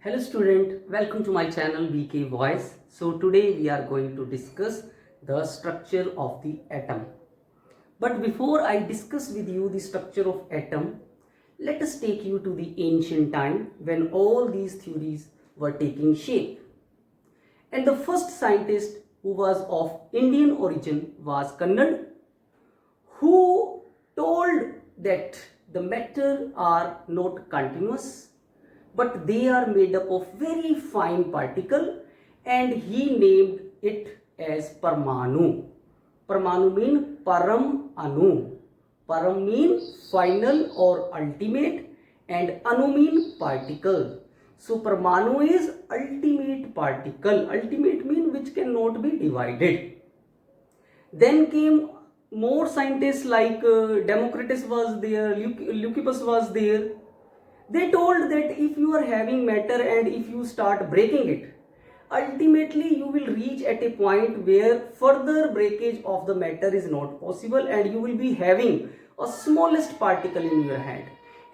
Hello student, welcome to my channel BK Voice. So today we are going to discuss the structure of the atom. But before I discuss with you the structure of atom, let us take you to the ancient time when all these theories were taking shape. And the first scientist who was of Indian origin was Kannad, who told that the matter are not continuous, but they are made up of very fine particle, and he named it as Parmanu. Parmanu means Param Anu. Param means final or ultimate, and Anu means particle. So Parmanu is ultimate particle. Ultimate means which cannot be divided. Then came more scientists like Democritus was there, Leucippus was there. They told that if you are having matter and if you start breaking it, ultimately you will reach at a point where further breakage of the matter is not possible, and you will be having a smallest particle in your hand.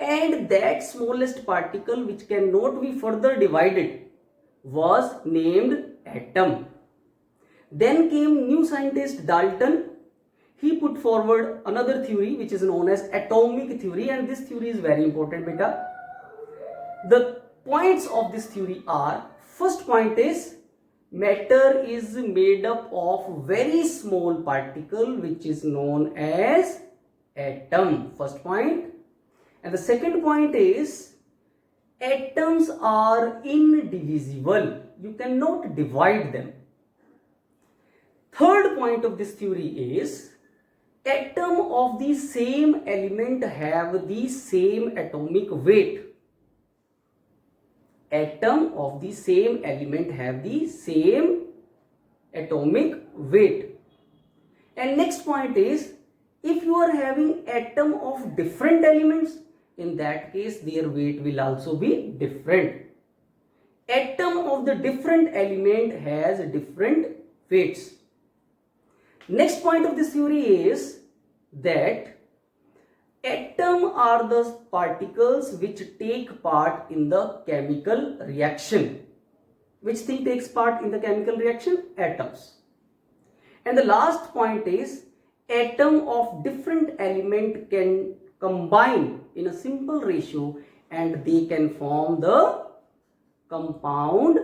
And that smallest particle, which cannot be further divided, was named atom. Then came new scientist Dalton. He put forward another theory which is known as atomic theory, and this theory is very important, beta. The points of this theory are, first point is matter is made up of very small particle which is known as atom. First point. And the second point is atoms are indivisible. You cannot divide them. Third point of this theory is atom of the same element have the same atomic weight. Atom of the same element have the same atomic weight. And next point is, if you are having atom of different elements, in that case their weight will also be different. Atom of the different element has different weights. Next point of this theory is that atom are the particles which take part in the chemical reaction. Which thing takes part in the chemical reaction? Atoms. And the last point is atom of different element can combine in a simple ratio and they can form the compound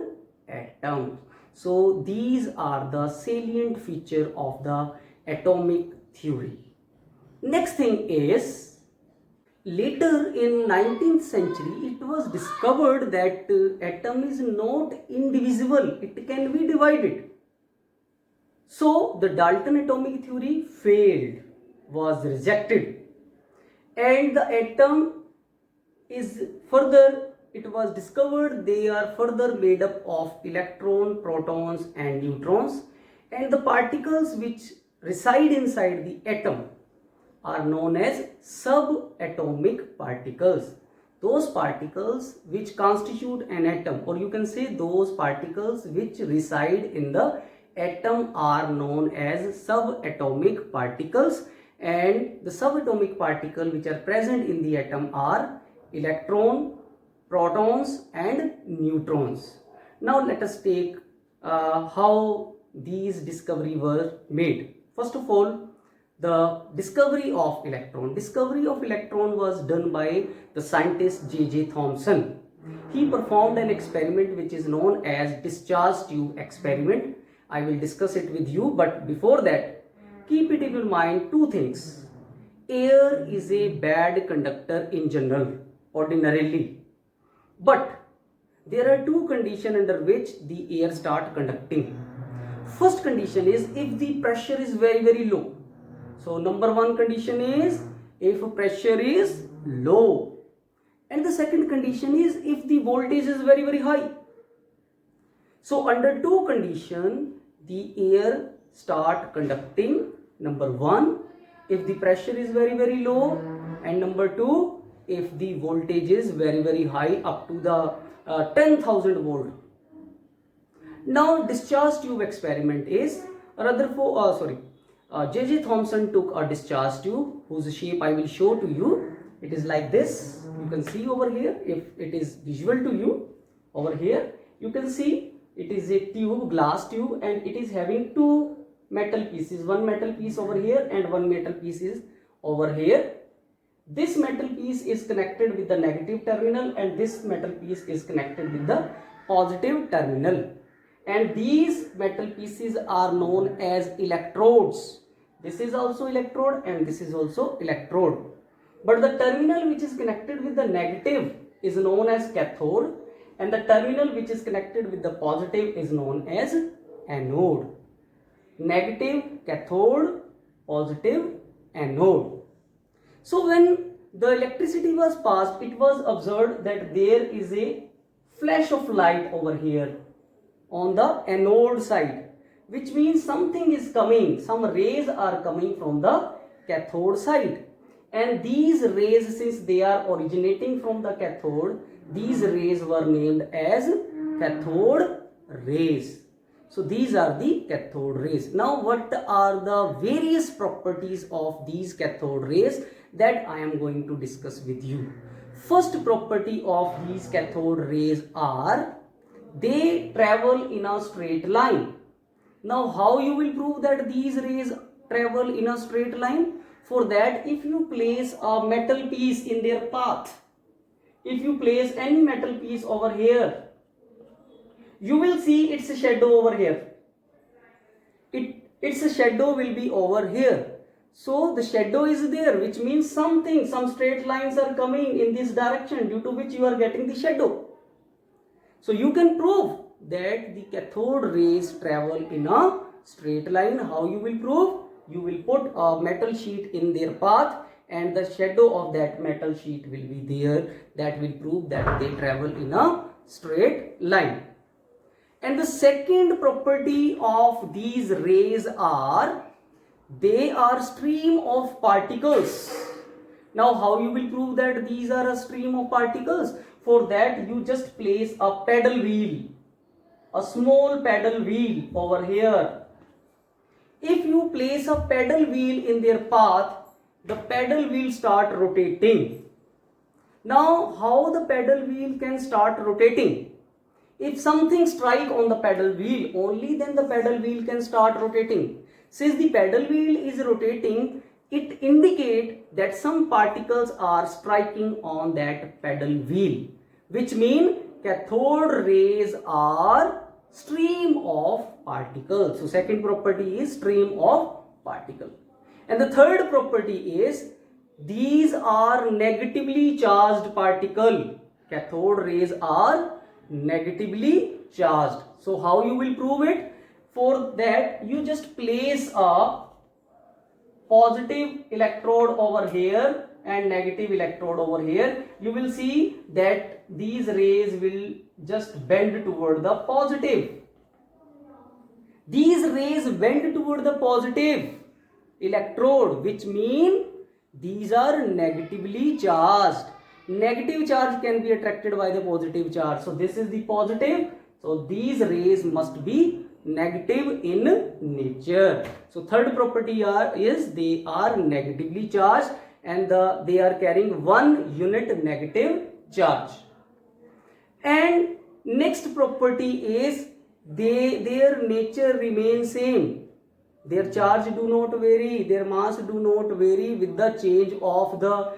atom. So these are the salient feature of the atomic theory. Next thing is, later in 19th century it was discovered that atom is not indivisible, it can be divided. So the Dalton atomic theory failed, was rejected, and the atom is further, it was discovered they are further made up of electron, protons and neutrons, and the particles which reside inside the atom are known as subatomic particles. Those particles which constitute an atom, or you can say those particles which reside in the atom, are known as subatomic particles, and the subatomic particles which are present in the atom are electron, protons and neutrons. Now let us take how these discoveries were made. First of all, the discovery of electron. Discovery of electron was done by the scientist J.J. Thomson. He performed an experiment which is known as discharge tube experiment. I will discuss it with you, but before that, keep it in your mind two things. Air is a bad conductor in general, ordinarily. But there are two conditions under which the air start conducting. First condition is if the pressure is very, very low. So number one condition is if pressure is low, and the second condition is if the voltage is very, very high. So under two conditions the air start conducting. Number one, if the pressure is very, very low, and number two, if the voltage is very, very high up to the 10,000 volt. Now discharge tube experiment is Rutherford, J.J. Thomson took a discharge tube whose shape I will show to you. It is like this. You can see over here if it is visual to you. Over here you can see it is a tube, glass tube, and it is having two metal pieces, one metal piece over here and one metal piece is over here. This metal piece is connected with the negative terminal and this metal piece is connected with the positive terminal, and these metal pieces are known as electrodes. This is also electrode and this is also electrode, but the terminal which is connected with the negative is known as cathode and the terminal which is connected with the positive is known as anode. Negative cathode, positive anode. So when the electricity was passed, it was observed that there is a flash of light over here on the anode side, which means something is coming, some rays are coming from the cathode side, and these rays, since they are originating from the cathode, these rays were named as cathode rays. So these are the cathode rays. Now what are the various properties of these cathode rays that I am going to discuss with you. First property of these cathode rays are they travel in a straight line. Now how you will prove that these rays travel in a straight line? For that, if you place a metal piece in their path, if you place any metal piece over here, you will see its shadow over here. Its shadow will be over here. So the shadow is there, which means some straight lines are coming in this direction, due to which you are getting the shadow. So you can prove that the cathode rays travel in a straight line. How you will prove? You will put a metal sheet in their path and the shadow of that metal sheet will be there. That will prove that they travel in a straight line. And the second property of these rays are they are stream of particles. Now how you will prove that these are a stream of particles? For that, you just place a paddle wheel, a small paddle wheel over here. If you place a paddle wheel in their path, the paddle wheel start rotating. Now how the paddle wheel can start rotating? If something strike on the paddle wheel, only then the paddle wheel can start rotating. Since the paddle wheel is rotating, it indicates that some particles are striking on that paddle wheel, which means cathode rays are stream of particles. So second property is stream of particle. And the third property is these are negatively charged particle. Cathode rays are negatively charged. So how you will prove it? For that, you just place a positive electrode over here and negative electrode over here. You will see that these rays will just bend toward the positive. These rays bend toward the positive electrode, which mean these are negatively charged. Negative charge can be attracted by the positive charge. So this is the positive. So these rays must be negative in nature. So third property is they are negatively charged and they are carrying 1 unit negative charge. And next property is their nature remains same. Their charge do not vary, their mass do not vary with the change of the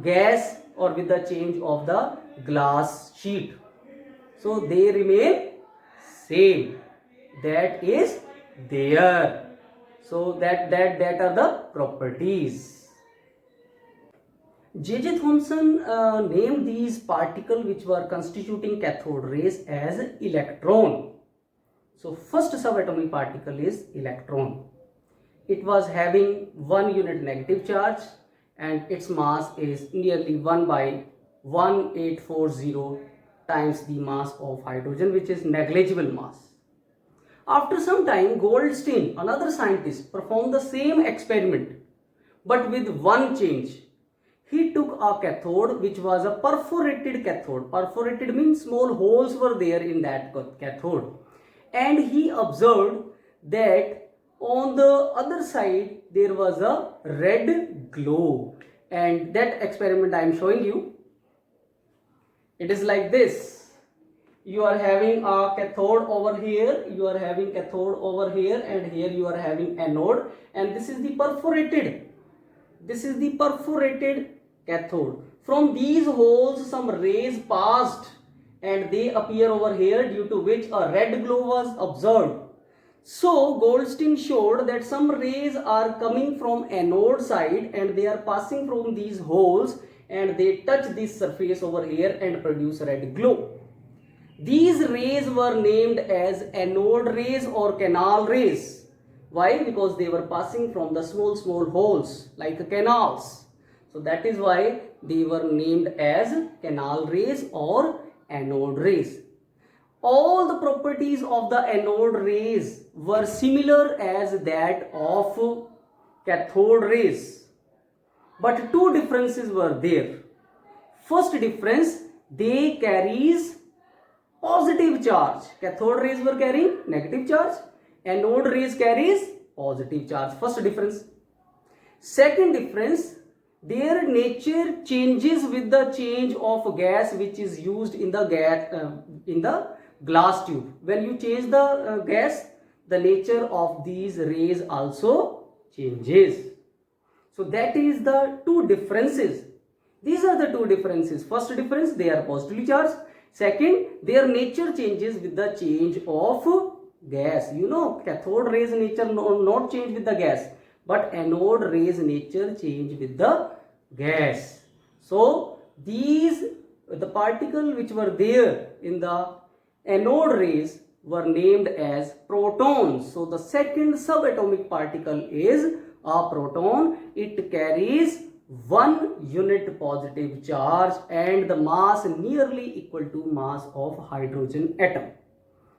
gas or with the change of the glass sheet. So they remain same. That is there. So that are the properties. J.J. Thomson named these particles which were constituting cathode rays as electron. So first subatomic particle is electron. It was having 1 unit negative charge and its mass is nearly 1 by 1840 times the mass of hydrogen, which is negligible mass. After some time, Goldstein, another scientist, performed the same experiment but with one change. He took a cathode which was a perforated cathode. Perforated means small holes were there in that cathode. And he observed that on the other side there was a red glow. And that experiment I am showing you. It is like this. you are having a cathode over here, you are having cathode over here, and here you are having anode, and this is the perforated cathode. From these holes some rays passed and they appear over here, due to which a red glow was observed. So Goldstein showed that some rays are coming from anode side and they are passing from these holes and they touch this surface over here and produce red glow. These rays were named as anode rays or canal rays. Why? Because they were passing from the small holes like canals. So that is why they were named as canal rays or anode rays. All the properties of the anode rays were similar as that of cathode rays, but two differences were there. First difference, they carries positive charge. Cathode rays were carrying negative charge, anode rays carries positive charge. First difference. Second difference, their nature changes with the change of gas which is used in the glass tube. When you change the gas, the nature of these rays also changes. So that is the two differences. These are the two differences. First difference, they are positively charged. Second, their nature changes with the change of gas. You know, cathode rays nature not change with the gas, but anode rays nature change with the gas. So the particle which were there in the anode rays were named as protons. So the second subatomic particle is a proton. It carries 1 unit positive charge and the mass nearly equal to mass of hydrogen atom.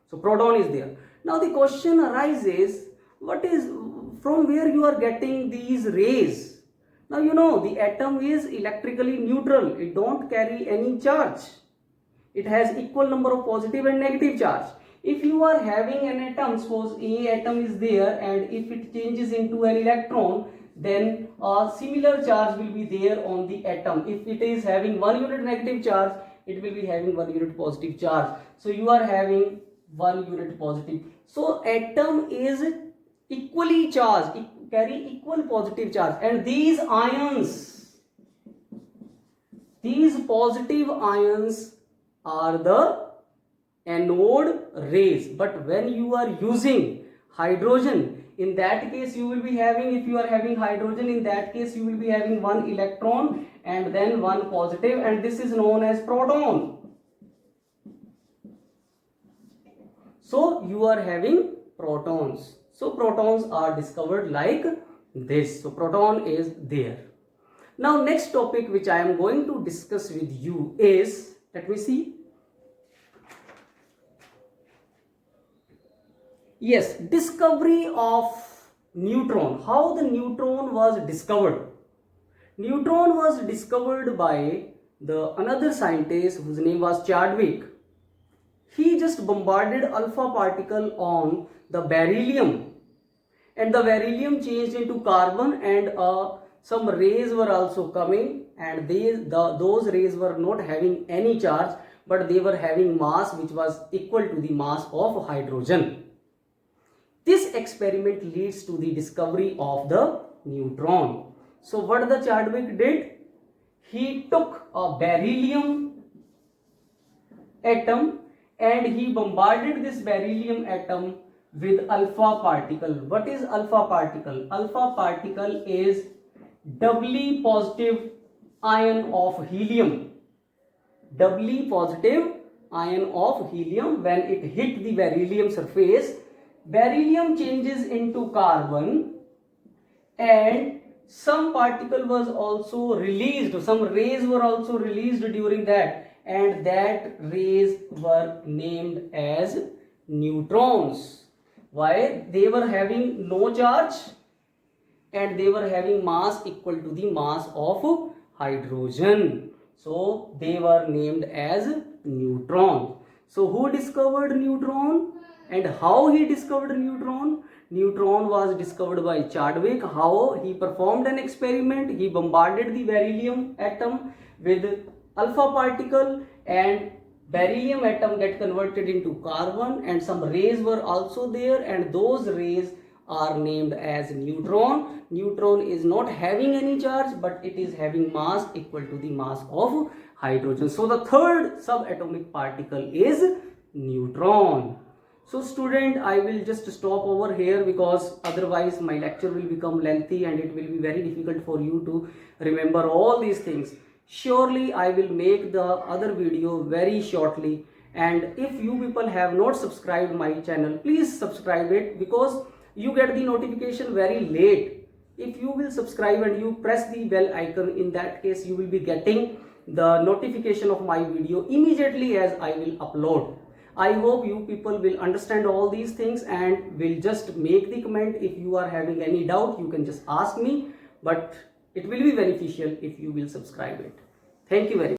So proton is there. Now the question arises, from where you are getting these rays? Now you know the atom is electrically neutral. It don't carry any charge. It has equal number of positive and negative charge. If you are having an atom, suppose A atom is there, and if it changes into an electron, then a similar charge will be there on the atom. If it is having 1 unit negative charge, it will be having 1 unit positive charge. So you are having 1 unit positive. So atom is equally charged, carry equal positive charge, and these ions, these positive ions are the anode rays. But when you are using hydrogen, in that case you will be having, if you are having hydrogen, in that case you will be having 1 electron and then 1 positive, and this is known as proton. So you are having protons. So protons are discovered like this. So proton is there. Now next topic which I am going to discuss with you is, let me see. Yes, discovery of neutron. How the neutron was discovered? Neutron was discovered by another scientist whose name was Chadwick. He just bombarded alpha particle on the beryllium, and the beryllium changed into carbon, and some rays were also coming, and those rays were not having any charge, but they were having mass which was equal to the mass of hydrogen. This experiment leads to the discovery of the neutron. So what the Chadwick did? He took a beryllium atom and he bombarded this beryllium atom with alpha particle. What is alpha particle? Alpha particle is doubly positive ion of helium. Doubly positive ion of helium. When it hit the beryllium surface, beryllium changes into carbon, and some particle was also released, some rays were also released during that, and that rays were named as neutrons. Why? They were having no charge and they were having mass equal to the mass of hydrogen. So they were named as neutron. So who discovered neutron? And how he discovered neutron? Neutron was discovered by Chadwick. How? He performed an experiment. He bombarded the beryllium atom with alpha particle, and beryllium atom get converted into carbon, and some rays were also there, and those rays are named as neutron. Neutron is not having any charge, but it is having mass equal to the mass of hydrogen. So the third subatomic particle is neutron. So student, I will just stop over here because otherwise my lecture will become lengthy and it will be very difficult for you to remember all these things. Surely I will make the other video very shortly, and if you people have not subscribed my channel, please subscribe it, because you get the notification very late. If you will subscribe and you press the bell icon, in that case you will be getting the notification of my video immediately as I will upload. I hope you people will understand all these things and will just make the comment. If you are having any doubt, you can just ask me, but it will be beneficial if you will subscribe it. Thank you very much.